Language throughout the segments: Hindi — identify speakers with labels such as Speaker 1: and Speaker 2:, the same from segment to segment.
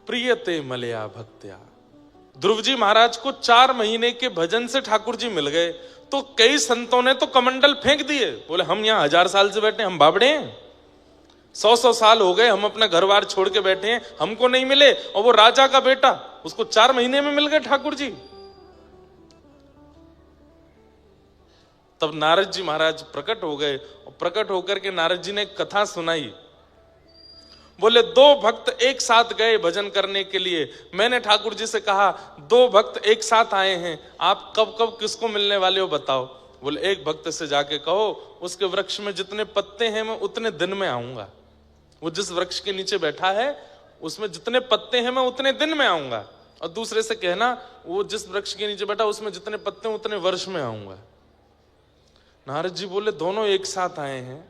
Speaker 1: प्रियते मलया भक्त्या। ध्रुव जी महाराज को 4 महीने के भजन से ठाकुर जी मिल गए, तो कई संतों ने तो कमंडल फेंक दिए, बोले हम यहां 1000 साल से बैठे, हम बाबड़े हैं, 100 साल हो गए, हम अपना घर बार छोड़ के बैठे हैं, हमको नहीं मिले। और वो राजा का बेटा, उसको 4 महीने में मिल गए ठाकुर जी। तब नारद जी महाराज प्रकट हो गए, और प्रकट होकर के नारद जी ने एक कथा सुनाई। बोले 2 भक्त एक साथ गए भजन करने के लिए। मैंने ठाकुर जी से कहा 2 भक्त एक साथ आए हैं, आप कब कब किसको मिलने वाले हो बताओ। बोले एक भक्त से जाके कहो उसके वृक्ष में जितने पत्ते हैं मैं उतने दिन में आऊंगा। वो जिस वृक्ष के नीचे बैठा है उसमें जितने पत्ते हैं मैं उतने दिन में आऊंगा। और दूसरे से कहना वो जिस वृक्ष के नीचे बैठा उसमें जितने पत्ते हैं उतने वर्ष में आऊंगा। नारद जी बोले दोनों एक साथ आए हैं,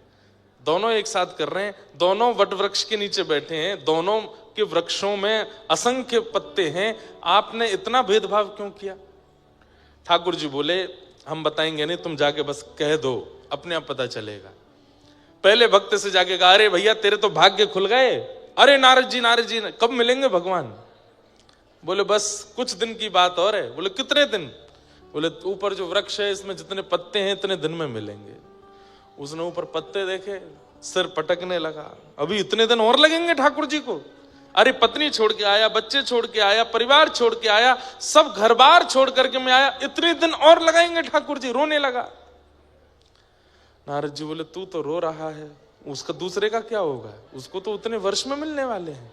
Speaker 1: दोनों एक साथ कर रहे हैं, दोनों वट वृक्ष के नीचे बैठे हैं, दोनों के वृक्षों में असंख्य पत्ते हैं, आपने इतना भेदभाव क्यों किया। ठाकुर जी बोले हम बताएंगे नहीं, तुम जाके बस कह दो, अपने आप पता चलेगा। पहले भक्त से जाके कहा अरे भैया तेरे तो भाग्य खुल गए। अरे नारद जी कब मिलेंगे भगवान। बोले बस कुछ दिन की बात और है। बोले कितने दिन। बोले ऊपर जो वृक्ष है इसमें जितने पत्ते हैं इतने दिन में मिलेंगे। उसने ऊपर पत्ते देखे, सिर पटकने लगा, अभी इतने दिन और लगेंगे ठाकुर जी को। अरे पत्नी छोड़ के आया, बच्चे छोड़ के आया, परिवार छोड़ के आया, सब घर बार छोड़ करके मैं आया, इतने दिन और लगाएंगे ठाकुर जी। रोने लगा। नारद जी बोले तू तो रो रहा है, उसका दूसरे का क्या होगा, उसको तो उतने वर्ष में मिलने वाले हैं।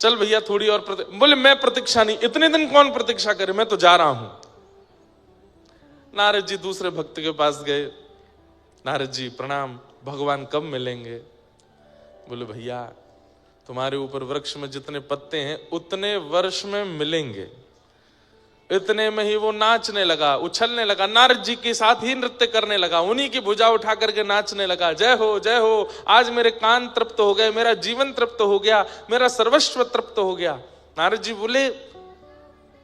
Speaker 1: चल भैया थोड़ी और बोले मैं प्रतीक्षा नहीं, इतने दिन कौन प्रतीक्षा करे, मैं तो जा रहा हूं। नारद जी दूसरे भक्त के पास गए। नारद जी प्रणाम, भगवान कब मिलेंगे। बोले भैया तुम्हारे ऊपर वृक्ष में जितने पत्ते हैं उतने वर्ष में मिलेंगे। इतने में ही वो नाचने लगा, उछलने लगा, नारद जी के साथ ही नृत्य करने लगा, उन्हीं की भुजा उठा करके नाचने लगा। जय हो, आज मेरे कान तृप्त हो गए, मेरा जीवन तृप्त हो गया, मेरा सर्वस्व तृप्त हो गया। नारद जी बोले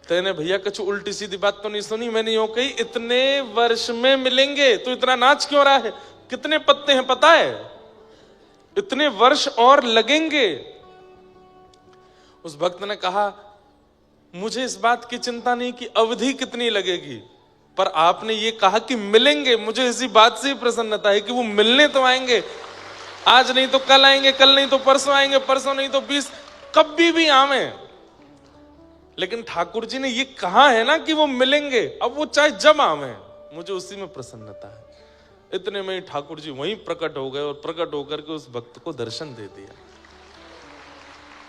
Speaker 1: तेने भैया कुछ उल्टी सीधी बात तो नहीं सुनी, मैंने यूं कही इतने वर्ष में मिलेंगे, तो इतना नाच क्यों रहा है, कितने पत्ते हैं पता है, इतने वर्ष और लगेंगे। उस भक्त ने कहा मुझे इस बात की चिंता नहीं कि अवधि कितनी लगेगी, पर आपने ये कहा कि मिलेंगे, मुझे इसी बात से ही प्रसन्नता है कि वो मिलने तो आएंगे, आज नहीं तो कल आएंगे, कल नहीं तो परसों आएंगे, परसों नहीं तो 20, कभी भी आवे। लेकिन ठाकुर जी ने ये कहा है ना कि वो मिलेंगे, अब वो चाहे जब आवे, मुझे उसी में प्रसन्नता है। इतने में ही ठाकुर जी वहीं प्रकट हो गए और प्रकट होकर के उस भक्त को दर्शन दे दिया।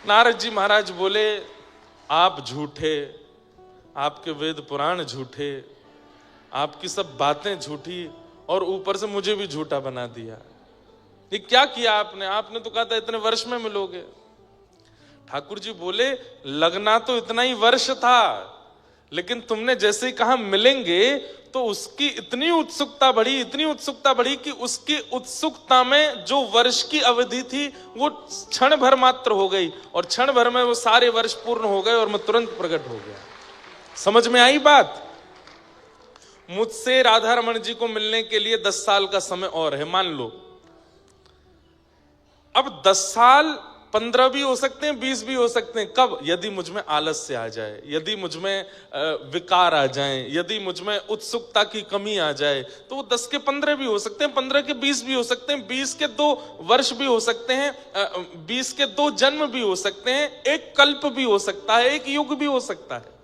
Speaker 1: नारद जी महाराज बोले आप झूठे, आपके वेद पुराण झूठे, आपकी सब बातें झूठी, और ऊपर से मुझे भी झूठा बना दिया। ये क्या किया आपने, आपने तो कहा था इतने वर्ष में मिलोगे। ठाकुर जी बोले लगना तो इतना ही वर्ष था, लेकिन तुमने जैसे ही कहा मिलेंगे तो उसकी इतनी उत्सुकता बढ़ी कि उसकी उत्सुकता में जो वर्ष की अवधि थी वो क्षण भर मात्र हो गई, और क्षण भर में वो सारे वर्ष पूर्ण हो गए और मैं तुरंत प्रकट हो गया। समझ में आई बात। मुझसे राधा रमण जी को मिलने के लिए 10 साल का समय और है, मान लो। अब 10 साल 15 भी हो सकते हैं, 20 भी हो सकते हैं। कब? यदि मुझ में आलस्य आ जाए, यदि मुझ में विकार आ जाए, यदि मुझ में उत्सुकता की कमी आ जाए, तो वो 10 के 15 भी हो सकते हैं, 15 के 20 भी हो सकते हैं, 20 के 2 वर्ष भी हो सकते हैं, 20 के 2 जन्म भी हो सकते हैं, एक कल्प भी हो सकता है, एक युग भी हो सकता है।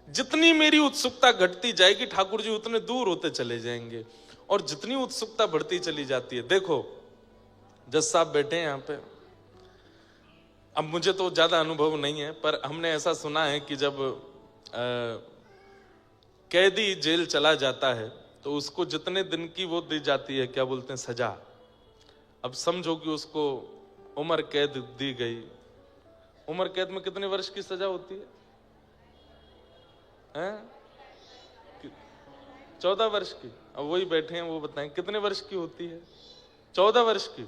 Speaker 1: जितनी मेरी उत्सुकता घटती जाएगी ठाकुर जी उतने दूर होते चले जाएंगे, और जितनी उत्सुकता बढ़ती चली जाती है। देखो जज साहब बैठे हैं यहाँ पे, अब मुझे तो ज्यादा अनुभव नहीं है, पर हमने ऐसा सुना है कि जब कैदी जेल चला जाता है तो उसको जितने दिन की वो दी जाती है, क्या बोलते हैं, सजा। अब समझो कि उसको उम्र कैद दी गई। उम्र कैद में कितने वर्ष की सजा होती है? 14 वर्ष की। अब वही बैठे हैं, वो बताएं कितने वर्ष की होती है? 14 वर्ष की।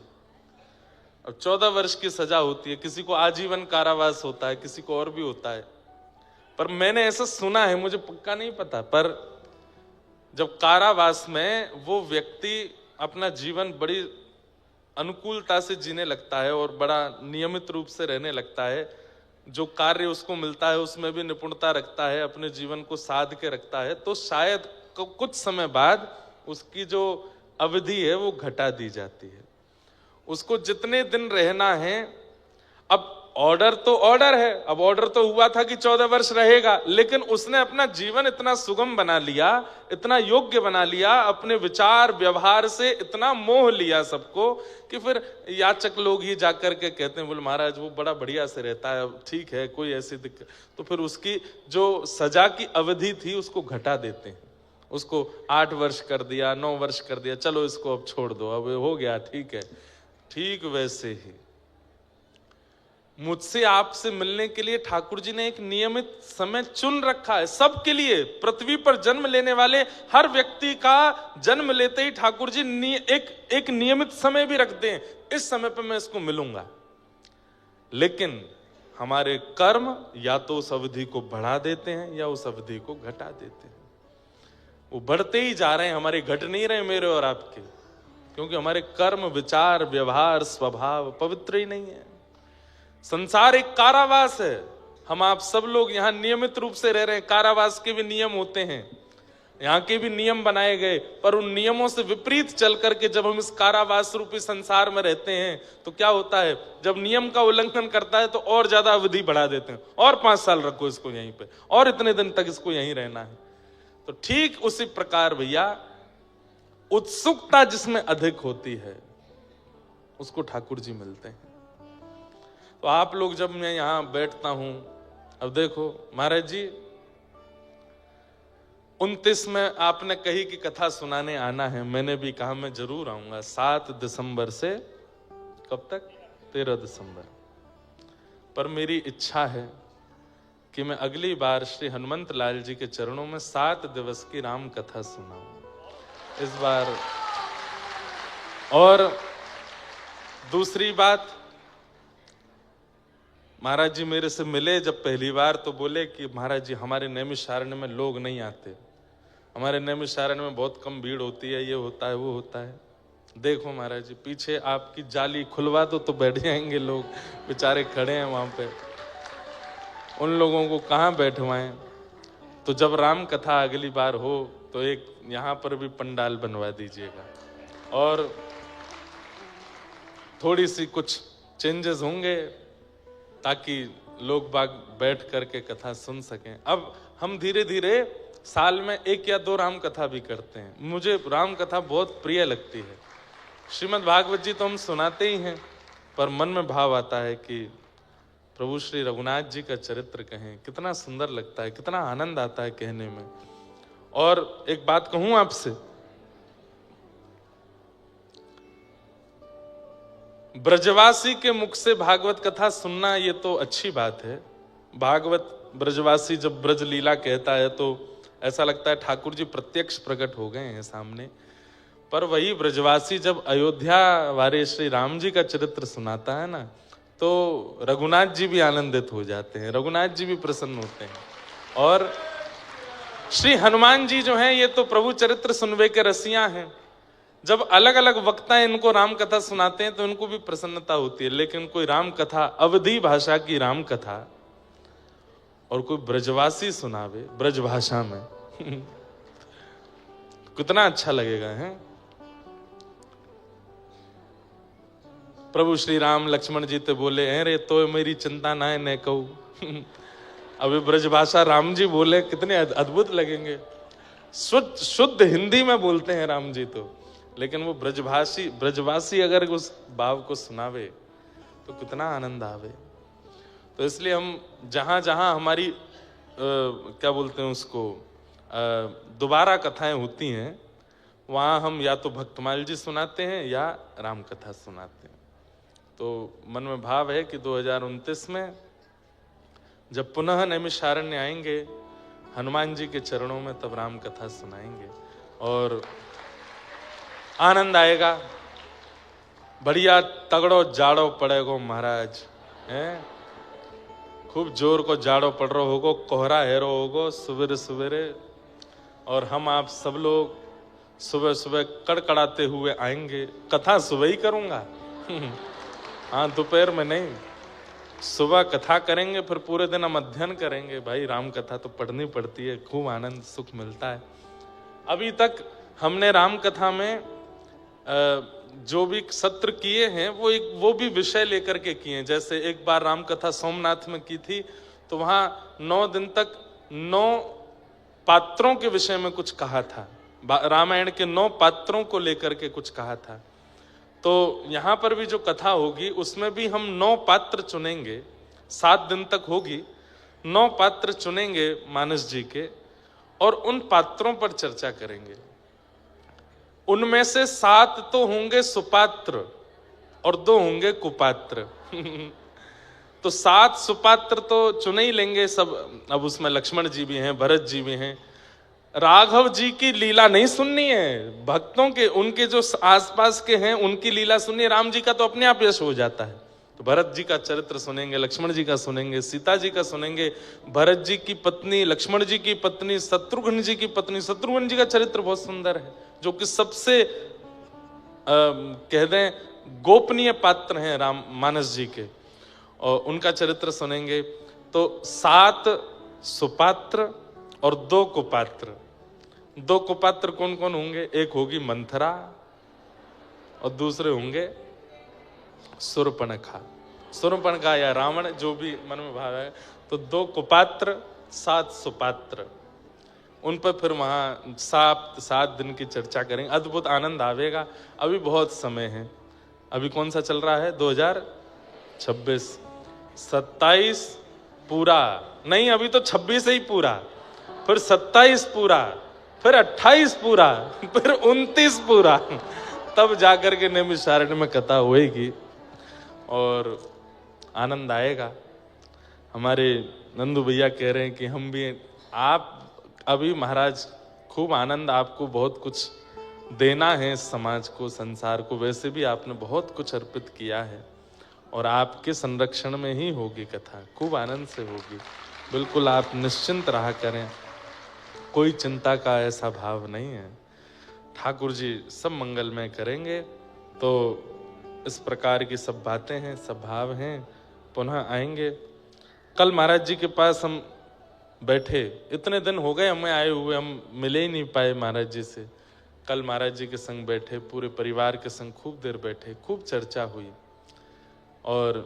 Speaker 1: अब 14 वर्ष की सजा होती है, किसी को आजीवन कारावास होता है, किसी को और भी होता है। पर मैंने ऐसा सुना है, मुझे पक्का नहीं पता, पर जब कारावास में वो व्यक्ति अपना जीवन बड़ी अनुकूलता से जीने लगता है और बड़ा नियमित रूप से रहने लगता है, जो कार्य उसको मिलता है उसमें भी निपुणता रखता है, अपने जीवन को साध के रखता है, तो शायद कुछ समय बाद उसकी जो अवधि है वो घटा दी जाती है। उसको जितने दिन रहना है, अब ऑर्डर तो ऑर्डर है, अब ऑर्डर तो हुआ था कि 14 वर्ष रहेगा, लेकिन उसने अपना जीवन इतना सुगम बना लिया, इतना योग्य बना लिया, अपने विचार व्यवहार से इतना मोह लिया सबको कि फिर याचक लोग ही जाकर के कहते हैं, बोले महाराज वो बड़ा बढ़िया से रहता है, ठीक है, कोई ऐसी दिक्कत, तो फिर उसकी जो सजा की अवधि थी उसको घटा देते हैं, उसको 8 वर्ष कर दिया, 9 वर्ष कर दिया, चलो इसको अब छोड़ दो, अब हो गया, ठीक है। ठीक वैसे ही मुझसे आपसे मिलने के लिए ठाकुर जी ने एक नियमित समय चुन रखा है सबके लिए। पृथ्वी पर जन्म लेने वाले हर व्यक्ति का जन्म लेते ही ठाकुर जी एक नियमित समय भी रखते हैं, इस समय पर मैं इसको मिलूंगा। लेकिन हमारे कर्म या तो उस अवधि को बढ़ा देते हैं या उस अवधि को घटा देते हैं। वो बढ़ते ही जा रहे हैं, हमारे घट नहीं रहे मेरे और आपके, क्योंकि हमारे कर्म, विचार, व्यवहार, स्वभाव पवित्र ही नहीं है। संसार एक कारावास है, हम आप सब लोग यहाँ नियमित रूप से रह रहे हैं। कारावास के भी नियम होते हैं, यहाँ के भी नियम बनाए गए, पर उन नियमों से विपरीत चल करके जब हम इस कारावास रूपी संसार में रहते हैं तो क्या होता है, जब नियम का उल्लंघन करता है तो और ज्यादा अवधि बढ़ा देते हैं, और 5 साल रखो इसको यहीं पे, और इतने दिन तक इसको यहीं रहना है। तो ठीक उसी प्रकार भैया उत्सुकता जिसमें अधिक होती है उसको ठाकुर जी मिलते हैं। तो आप लोग, जब मैं यहां बैठता हूं, अब देखो महाराज जी 29 में आपने कही कि कथा सुनाने आना है, मैंने भी कहा मैं जरूर आऊंगा। 7 दिसंबर से कब तक? 13 दिसंबर। पर मेरी इच्छा है कि मैं अगली बार श्री हनुमंत लाल जी के चरणों में 7 दिवस की राम कथा सुनाऊं इस बार। और दूसरी बात, महाराज जी मेरे से मिले जब पहली बार तो बोले कि महाराज जी हमारे नैमिषारण्य में लोग नहीं आते, हमारे नैमिषारण्य में बहुत कम भीड़ होती है, ये होता है वो होता है। देखो महाराज जी पीछे आपकी जाली खुलवा दो तो बैठ जाएंगे लोग, बेचारे खड़े हैं वहां पे, उन लोगों को कहाँ बैठवाएं। तो जब राम कथा अगली बार हो तो एक यहाँ पर भी पंडाल बनवा दीजिएगा, और थोड़ी सी कुछ चेंजेस होंगे ताकि लोग बाग बैठ करके कथा सुन सकें। अब हम धीरे धीरे साल में 1 या 2 राम कथा भी करते हैं। मुझे राम कथा बहुत प्रिय लगती है। श्रीमद् भागवत जी तो हम सुनाते ही हैं, पर मन में भाव आता है कि प्रभु श्री रघुनाथ जी का चरित्र कहें, कितना सुंदर लगता है, कितना आनंद आता है कहने में। और एक बात कहूं आपसे, ब्रजवासी के मुख से भागवत कथा सुनना ये तो अच्छी बात है। भागवत ब्रजवासी जब ब्रज लीला कहता है तो ऐसा लगता है ठाकुर जी प्रत्यक्ष प्रकट हो गए हैं सामने। पर वही ब्रजवासी जब अयोध्या वाले श्री राम जी का चरित्र सुनाता है ना, तो रघुनाथ जी भी आनंदित हो जाते हैं, रघुनाथ जी भी प्रसन्न होते हैं। और श्री हनुमान जी जो हैं ये तो प्रभु चरित्र सुनवे के रसिया हैं। जब अलग अलग वक्ता इनको राम कथा सुनाते हैं तो इनको भी प्रसन्नता होती है। लेकिन कोई राम कथा, अवधी भाषा की राम कथा, और कोई ब्रजवासी सुनावे ब्रज भाषा में कितना अच्छा लगेगा है। प्रभु श्री राम लक्ष्मण जी तो बोले अरे तो मेरी चिंता ना है न कहूं अभी ब्रज भाषा राम जी बोले, कितने अद्भुत लगेंगे। शुद्ध हिंदी में बोलते हैं राम जी तो, लेकिन वो ब्रजवासी अगर उस भाव को सुनावे तो कितना आनंद आवे। तो इसलिए हम जहां जहां हमारी क्या बोलते हैं उसको, दोबारा कथाएं होती हैं, वहां हम या तो भक्तमाल जी सुनाते हैं या राम कथा सुनाते हैं। तो मन में भाव है कि 2029 में जब पुनः नैमिषारण्य आएंगे हनुमान जी के चरणों में, तब राम कथा सुनाएंगे और आनंद आएगा। बढ़िया तगड़ो जाड़ो पड़ेगो महाराज हैं, खूब जोर को जाड़ो पड़ रहा होगो, कोहरा हेरो होगो सुबेरे सुबेरे, और हम आप सब लोग सुबह सुबह कड़कड़ाते हुए आएंगे। कथा सुबह ही करूंगा हाँ, दोपहर में नहीं, सुबह कथा करेंगे, फिर पूरे दिन हम अध्ययन करेंगे। भाई राम कथा तो पढ़नी पड़ती है, खूब आनंद सुख मिलता है। अभी तक हमने राम कथा में जो भी सत्र किए हैं वो भी विषय लेकर के किए हैं। जैसे एक बार राम कथा सोमनाथ में की थी, तो वहां 9 दिन तक 9 पात्रों के विषय में कुछ कहा था, रामायण के 9 पात्रों को लेकर के कुछ कहा था। तो यहां पर भी जो कथा होगी उसमें भी हम 9 पात्र चुनेंगे, 7 दिन तक होगी, 9 पात्र चुनेंगे मानस जी के, और उन पात्रों पर चर्चा करेंगे। उनमें से 7 तो होंगे सुपात्र और 2 होंगे कुपात्र। तो 7 सुपात्र तो चुने ही लेंगे सब। अब उसमें लक्ष्मण जी भी हैं, भरत जी भी हैं। राघव जी की लीला नहीं सुननी है, भक्तों के, उनके जो आसपास के हैं उनकी लीला सुननी है। राम जी का तो अपने आप यश हो जाता है, तो भरत जी का चरित्र सुनेंगे, लक्ष्मण जी का सुनेंगे, सीता जी का सुनेंगे, भरत जी की पत्नी, लक्ष्मण जी की पत्नी, शत्रुघ्न जी की पत्नी। शत्रुघ्न जी का चरित्र बहुत सुंदर है, जो कि सबसे कह दें गोपनीय पात्र हैं राम मानस जी के, और उनका चरित्र सुनेंगे। तो 7 सुपात्र और 2 कुपात्र। 2 कुपात्र कौन कौन होंगे? एक होगी मंथरा और दूसरे होंगे शूर्पणखा या रावण, जो भी मन में भाव है। तो 2 कुपात्र 7 सुपात्र, उन पर फिर वहां 7 दिन की चर्चा करेंगे। अद्भुत आनंद आवेगा। अभी बहुत समय है। अभी कौन सा चल रहा है? 2026, 27 पूरा नहीं, अभी तो 26 ही पूरा, फिर 27 पूरा, फिर 28 पूरा, फिर 29 पूरा, तब जाकर के नैमिषारण्य में कथा होएगी और आनंद आएगा। हमारे नंदू भैया कह रहे हैं कि हम भी, आप अभी महाराज खूब आनंद, आपको बहुत कुछ देना है समाज को, संसार को। वैसे भी आपने बहुत कुछ अर्पित किया है और आपके संरक्षण में ही होगी कथा, खूब आनंद से होगी। बिल्कुल आप निश्चिंत रहा करें, कोई चिंता का ऐसा भाव नहीं है। ठाकुर जी सब मंगलमय करेंगे। तो इस प्रकार की सब बातें हैं, सब भाव हैं। पुनः आएंगे। कल महाराज जी के पास हम बैठे, इतने दिन हो गए हमें आए हुए, हम मिले ही नहीं पाए महाराज जी से। कल महाराज जी के संग बैठे, पूरे परिवार के संग खूब देर बैठे, खूब चर्चा हुई। और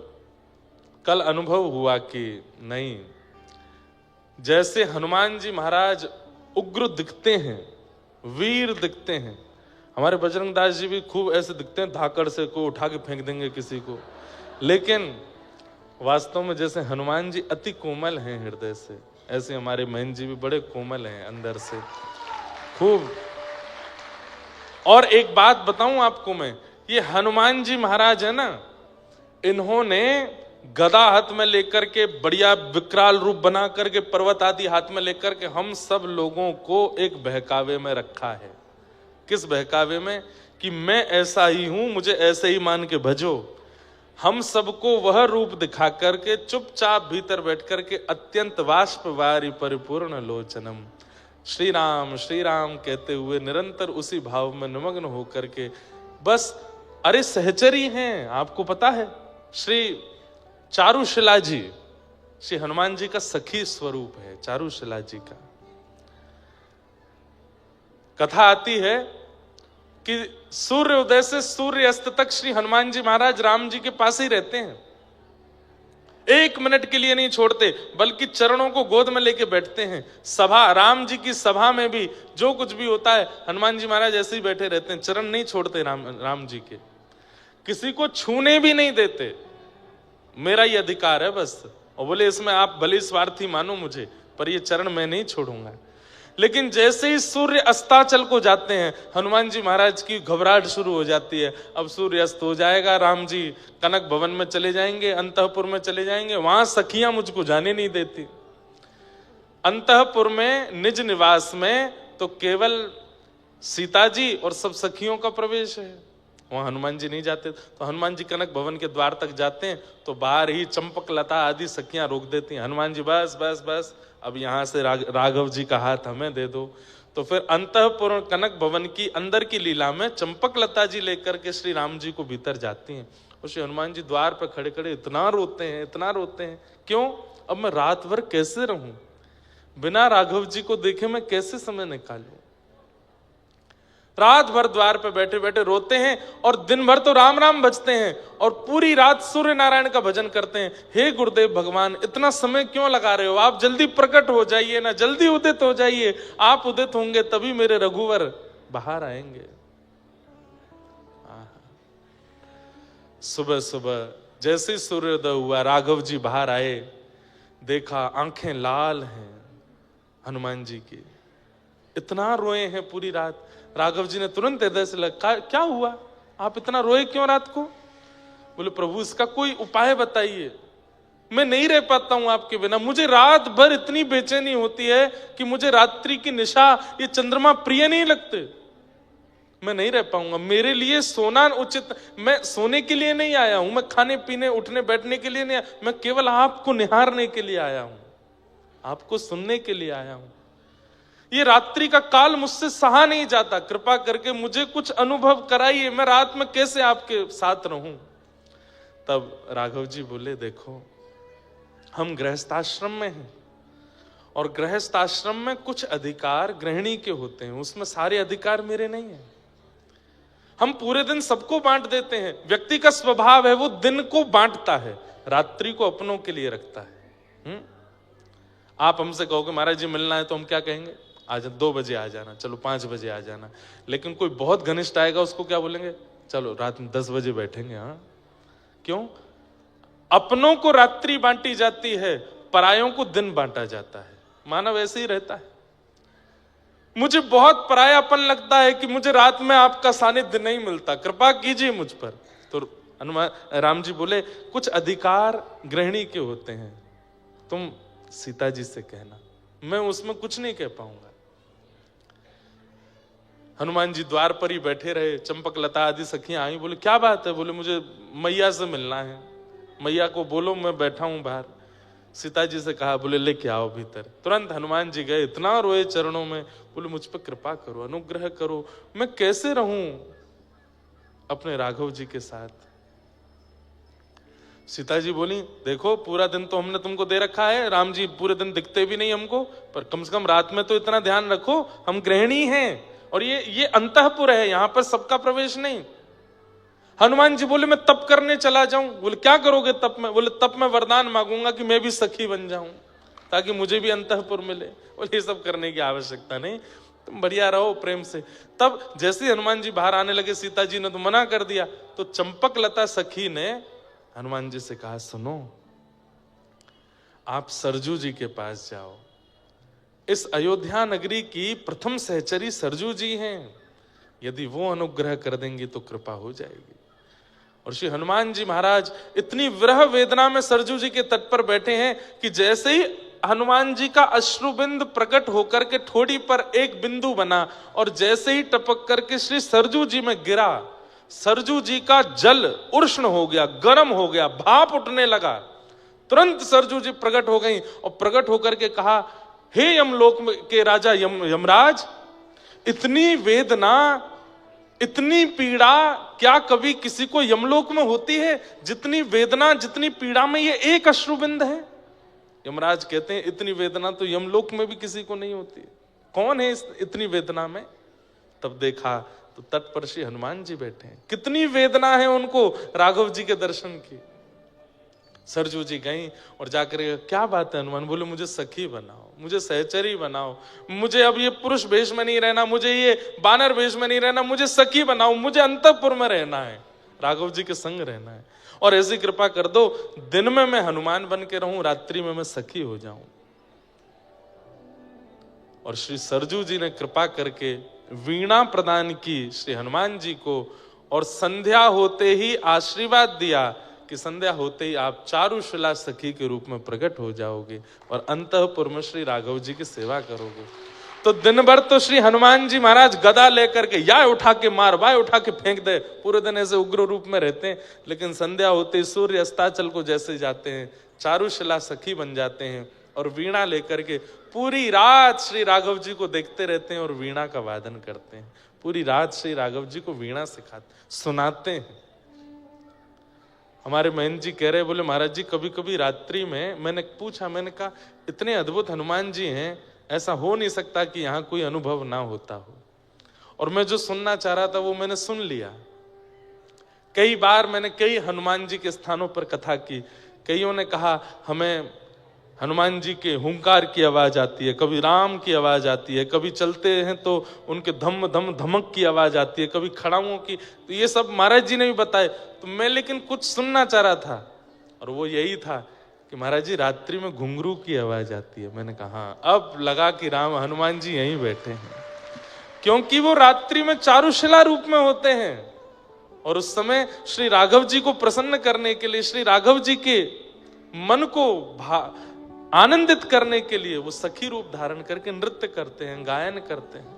Speaker 1: कल अनुभव हुआ कि नहीं, जैसे हनुमान जी महाराज उग्र दिखते हैं, वीर दिखते हैं, हमारे बजरंग दास जी भी खूब ऐसे दिखते हैं, धाकड़ से को उठा के फेंक देंगे किसी को। लेकिन वास्तव में जैसे हनुमान जी अति कोमल हैं हृदय से, ऐसे हमारे महेंद्र जी भी बड़े कोमल हैं अंदर से, खूब। और एक बात बताऊं आपको मैं, ये हनुमान जी महाराज है ना, इन्होंने गदा हाथ में लेकर के, बढ़िया विकराल रूप बना करके, पर्वत आदि हाथ में लेकर के हम सब लोगों को एक बहकावे में रखा है। किस बहकावे में? कि मैं ऐसा ही हूं, मुझे ऐसे ही मान के भजो। हम सबको वह रूप दिखा करके चुपचाप भीतर बैठ करके अत्यंत वाष्प वारी परिपूर्ण लोचनम, श्री राम कहते हुए निरंतर उसी भाव में निमग्न होकर के बस, अरे सहचरी हैं। आपको पता है श्री चारुशिला जी, श्री हनुमान जी का सखी स्वरूप है चारुशिला जी का। कथा आती है कि सूर्य उदय से सूर्य अस्त तक श्री हनुमान जी महाराज राम जी के पास ही रहते हैं, 1 मिनट के लिए नहीं छोड़ते, बल्कि चरणों को गोद में लेके बैठते हैं। सभा, राम जी की सभा में भी जो कुछ भी होता है, हनुमान जी महाराज ऐसे ही बैठे रहते हैं, चरण नहीं छोड़ते राम जी के, किसी को छूने भी नहीं देते। मेरा ये अधिकार है बस। और बोले इसमें आप भले स्वार्थी मानो मुझे, पर ये चरण मैं नहीं छोड़ूंगा। लेकिन जैसे ही सूर्य अस्ताचल को जाते हैं, हनुमान जी महाराज की घबराहट शुरू हो जाती है। अब सूर्य अस्त हो जाएगा, राम जी कनक भवन में चले जाएंगे, अंतःपुर में चले जाएंगे, वहां सखियां मुझको जाने नहीं देती। अंतःपुर में निज निवास में तो केवल सीता जी और सब सखियों का प्रवेश है, वहां हनुमान जी नहीं जाते। तो हनुमान जी कनक भवन के द्वार तक जाते हैं तो बाहर ही चंपक लता आदि सखियां रोक देती हैं। हनुमान जी बस बस बस, अब यहां से राघव जी का हाथ हमें दे दो। तो फिर अंतःपुर कनक भवन की अंदर की लीला में चंपक लता जी लेकर के श्री राम जी को भीतर जाती हैं और श्री हनुमान जी द्वार पर खड़े खड़े इतना रोते हैं, इतना रोते हैं। क्यों? अब मैं रात भर कैसे रहूं, बिना राघव जी को देखे मैं कैसे समय निकालूं। रात भर द्वार पे बैठे बैठे रोते हैं और दिन भर तो राम राम बजते हैं और पूरी रात सूर्य नारायण का भजन करते हैं। हे गुरुदेव भगवान, इतना समय क्यों लगा रहे हो? आप जल्दी प्रकट हो जाइए ना, जल्दी उदित हो जाइए। आप उदित होंगे तभी मेरे रघुवर बाहर आएंगे। सुबह सुबह जैसे ही सूर्योदय हुआ, राघव जी बाहर आए, देखा आंखें लाल हैं हनुमान जी की, इतना रोए हैं पूरी रात। राघव जी ने तुरंत हृदय से लगा, क्या हुआ, आप इतना रोए क्यों रात को? बोले प्रभु इसका कोई उपाय बताइए, मैं नहीं रह पाता हूं आपके बिना। मुझे रात भर इतनी बेचैनी होती है कि मुझे रात्रि की निशा, ये चंद्रमा प्रिय नहीं लगते, मैं नहीं रह पाऊंगा। मेरे लिए सोना उचित, मैं सोने के लिए नहीं आया हूं, मैं खाने पीने उठने बैठने के लिए नहीं आया, मैं केवल आपको निहारने के लिए आया हूं, आपको सुनने के लिए आया हूं। ये रात्रि का काल मुझसे सहा नहीं जाता, कृपा करके मुझे कुछ अनुभव कराइए, मैं रात में कैसे आपके साथ रहूं। तब राघव जी बोले, देखो हम गृहस्थाश्रम में हैं और गृहस्थाश्रम में कुछ अधिकार गृहिणी के होते हैं, उसमें सारे अधिकार मेरे नहीं है। हम पूरे दिन सबको बांट देते हैं, व्यक्ति का स्वभाव है वो दिन को बांटता है, रात्रि को अपनों के लिए रखता है। आप हमसे कहोगे महाराज जी मिलना है, तो हम क्या कहेंगे? आज 2 बजे आ जाना, चलो 5 बजे आ जाना। लेकिन कोई बहुत घनिष्ठ आएगा, उसको क्या बोलेंगे? चलो रात में 10 बजे बैठेंगे। हाँ, क्यों? अपनों को रात्रि बांटी जाती है, परायों को दिन बांटा जाता है। मानव ऐसे ही रहता है। मुझे बहुत परायापन लगता है कि मुझे रात में आपका सानिध्य नहीं मिलता, कृपा कीजिए मुझ पर। तो हनुमान राम जी बोले, कुछ अधिकार गृहिणी के होते हैं, तुम सीता जी से कहना, मैं उसमें कुछ नहीं कह पाऊंगा। हनुमान जी द्वार पर ही बैठे रहे, चंपक लता आदि सखियां आई, बोले क्या बात है? बोले मुझे मैया से मिलना है, मैया को बोलो मैं बैठा हूं बाहर। सीता जी से कहा, बोले लेके आओ भीतर। तुरंत हनुमान जी गए, इतना रोए चरणों में, बोले मुझ पर कृपा करो, अनुग्रह करो, मैं कैसे रहूं अपने राघव जी के साथ। सीता जी बोली, देखो पूरा दिन तो हमने तुमको दे रखा है, राम जी पूरे दिन दिखते भी नहीं हमको, पर कम से कम रात में तो इतना ध्यान रखो, हम गृहिणी हैं और ये अंतःपुर है, यहां पर सबका प्रवेश नहीं। हनुमान जी बोले, मैं तप करने चला जाऊं। बोले क्या करोगे तप में? बोले तप में वरदान मांगूंगा कि मैं भी सखी बन जाऊं, ताकि मुझे भी अंतःपुर मिले। बोले ये सब करने की आवश्यकता नहीं, तुम बढ़िया रहो प्रेम से। तब जैसे हनुमान जी बाहर आने लगे, सीता जी ने तो मना कर दिया, तो चंपक लता सखी ने हनुमान जी से कहा, सुनो आप सरजू जी के पास जाओ, इस अयोध्या नगरी की प्रथम सहचरी सरजू जी हैं, यदि वो अनुग्रह कर देंगी तो कृपा हो जाएगी। और श्री हनुमान जी महाराज इतनी विरह वेदना में सरजू जी के तट पर बैठे हैं कि जैसे ही हनुमान जी का अश्रुबिंद प्रकट होकर के ठोड़ी पर एक बिंदु बना और जैसे ही टपक करके श्री सरजू जी में गिरा, सरजू जी का जल उष्ण हो गया, गर्म हो गया, भाप उठने लगा। तुरंत सरजू जी प्रकट हो गई और प्रकट होकर के कहा, हे यमलोक के राजा यमराज, इतनी वेदना, इतनी पीड़ा क्या कभी किसी को यमलोक में होती है? जितनी वेदना, जितनी पीड़ा में ये एक अश्रुबिंद है। यमराज कहते हैं, इतनी वेदना तो यमलोक में भी किसी को नहीं होती। कौन है इतनी वेदना में? तब देखा तो तट पर श्री हनुमान जी बैठे हैं, कितनी वेदना है उनको राघव जी के दर्शन की। सरजू जी गई और जाकर, क्या बात है हनुमान? बोले मुझे सखी बनाओ, मुझे सहचरी बनाओ, मुझे अब ये पुरुष वेश में नहीं रहना, मुझे ये बानर वेश में नहीं रहना, मुझे सखी बनाओ, मुझे अंतःपुर में रहना है, राघव जी के संग रहना है। और ऐसी कृपा कर दो, दिन में मैं हनुमान बन के रहूं, रात्रि में मैं सखी हो जाऊं। और श्री सरजू जी ने कृपा करके वीणा प्रदान की श्री हनुमान जी को, और संध्या होते ही आशीर्वाद दिया कि संध्या होते ही आप चारुशिला सखी के रूप में प्रकट हो जाओगे और अंतःपुर में श्री राघव जी की सेवा करोगे। तो दिन भर तो श्री हनुमान जी महाराज गदा लेकर के या उठा के मार, वाय उठा के फेंक दे, पूरे दिन ऐसे उग्र रूप में रहते हैं। लेकिन संध्या होते ही सूर्य अस्ताचल को जैसे जाते हैं, चारुशिला सखी बन जाते हैं और वीणा लेकर के पूरी रात श्री राघव जी को देखते रहते हैं और वीणा का वादन करते हैं। पूरी रात श्री राघव जी को वीणा सिखाते, सुनाते हैं। हमारे महंत जी कह रहे, बोले महाराज जी कभी कभी रात्रि में मैंने पूछा, मैंने कहा इतने अद्भुत हनुमान जी हैं, ऐसा हो नहीं सकता कि यहाँ कोई अनुभव ना होता हो। और मैं जो सुनना चाह रहा था वो मैंने सुन लिया। कई बार मैंने कई हनुमान जी के स्थानों पर कथा की, कईयों ने कहा हमें हनुमान जी के हुंकार की आवाज आती है, कभी राम की आवाज आती है, कभी चलते हैं तो उनके धम धम धमक की आवाज आती है, कभी खड़ाओं की। तो ये सब महाराज जी ने भी बताए। तो मैं लेकिन कुछ सुनना चाह रहा था और वो यही था कि महाराज जी रात्रि में घुंघरू की आवाज आती है। मैंने कहा हाँ, अब लगा कि राम हनुमान जी यहीं बैठे हैं, क्योंकि वो रात्रि में चारुशिला रूप में होते हैं और उस समय श्री राघव जी को प्रसन्न करने के लिए, श्री राघव जी के मन को आनंदित करने के लिए वो सखी रूप धारण करके नृत्य करते हैं, गायन करते हैं।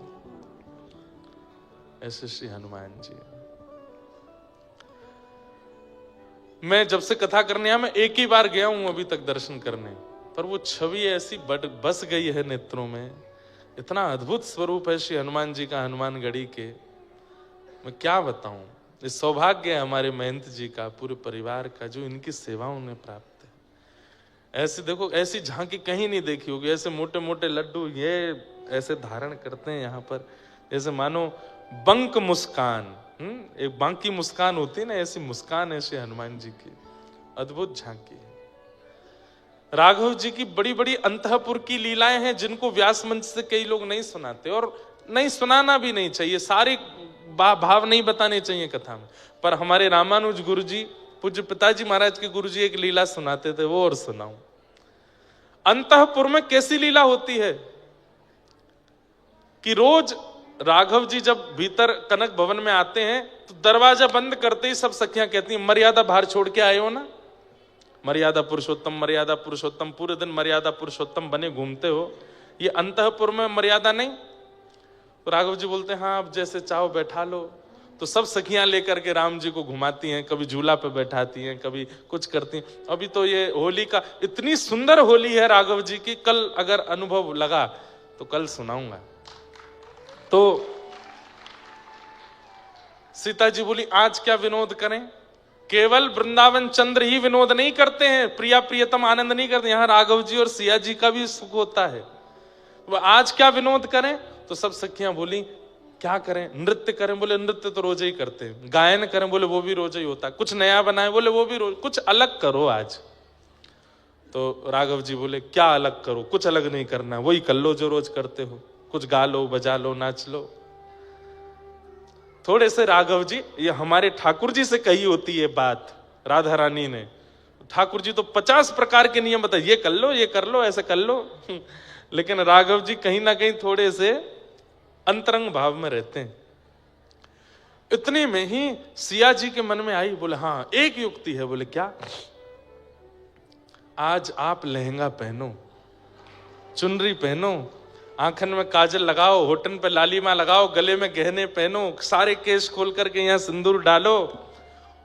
Speaker 1: ऐसे श्री हनुमान जी। मैं जब से कथा करने आया, मैं एक ही बार गया हूं अभी तक दर्शन करने, पर वो छवि ऐसी बस गई है नेत्रों में। इतना अद्भुत स्वरूप है श्री हनुमान जी का, हनुमानगढ़ी के, मैं क्या बताऊं। ये सौभाग्य है हमारे महंत जी का, पूरे परिवार का, जो इनकी सेवा उन्हें प्राप्त है। ऐसे देखो, ऐसी झांकी कहीं नहीं देखी होगी। ऐसे मोटे मोटे लड्डू ये ऐसे धारण करते हैं यहाँ पर, जैसे मानो बंक मुस्कान, एक बांकी मुस्कान होती है ना, ऐसी मुस्कान है श्री हनुमान जी की। अद्भुत झांकी है। राघव जी की बड़ी बड़ी अंतःपुर की लीलाएं हैं, जिनको व्यास मंच से कई लोग नहीं सुनाते और नहीं सुनाना भी नहीं चाहिए। सारे भाव नहीं बताने चाहिए कथा में। पर हमारे रामानुज गुरु जी, पूज्य पिताजी महाराज के गुरु जी एक लीला सुनाते थे, वो और सुनाऊं। अंतःपुर में कैसी लीला होती है कि रोज राघव जी जब भीतर कनक भवन में आते हैं तो दरवाजा बंद करते ही सब सखियां कहती हैं, मर्यादा बाहर छोड़ के आए हो ना, मर्यादा पुरुषोत्तम, मर्यादा पुरुषोत्तम, पूरे दिन मर्यादा पुरुषोत्तम बने घूमते हो, ये अंतःपुर में मर्यादा नहीं। तो राघव जी बोलते हैं हाँ, अब जैसे चाहो बैठा लो। तो सब सखियां लेकर के राम जी को घुमाती हैं, कभी झूला पे बैठाती हैं, कभी कुछ करती हैं। अभी तो ये होली का, इतनी सुंदर होली है राघव जी की, कल अगर अनुभव लगा तो कल सुनाऊंगा। तो सीता जी बोली आज क्या विनोद करें, केवल वृंदावन चंद्र ही विनोद नहीं करते हैं, प्रिया प्रियतम आनंद नहीं करते, यहाँ राघव जी और सिया जी का भी सुख होता है। वह आज क्या विनोद करें। तो सब सखियां बोली क्या करें, नृत्य करें। बोले नृत्य तो रोज ही करते हैं। गायन करें, बोले वो भी रोज ही होता है। कुछ नया बनाए, बोले वो भी रोज। कुछ अलग करो आज। तो राघव जी बोले क्या अलग करो, कुछ अलग नहीं करना, वही कर लो जो रोज करते हो, कुछ गा लो, बजा लो, नाच लो। थोड़े से राघव जी, ये हमारे ठाकुर जी से कही होती है बात राधा रानी ने। ठाकुर जी तो 50 प्रकार के नियम बताए, ये कर लो, ये कर लो, ऐसे कर लो। लेकिन राघव जी कहीं ना कहीं थोड़े से अंतरंग भाव में रहते हैं। इतने में ही सिया जी के मन में आई, बोले हाँ एक युक्ति है। बोले क्या। आज आप लहंगा पहनो, चुनरी पहनो, आंखन में काजल लगाओ, होठन पे लालिमा लगाओ, गले में गहने पहनो, सारे केस खोल करके यहाँ सिंदूर डालो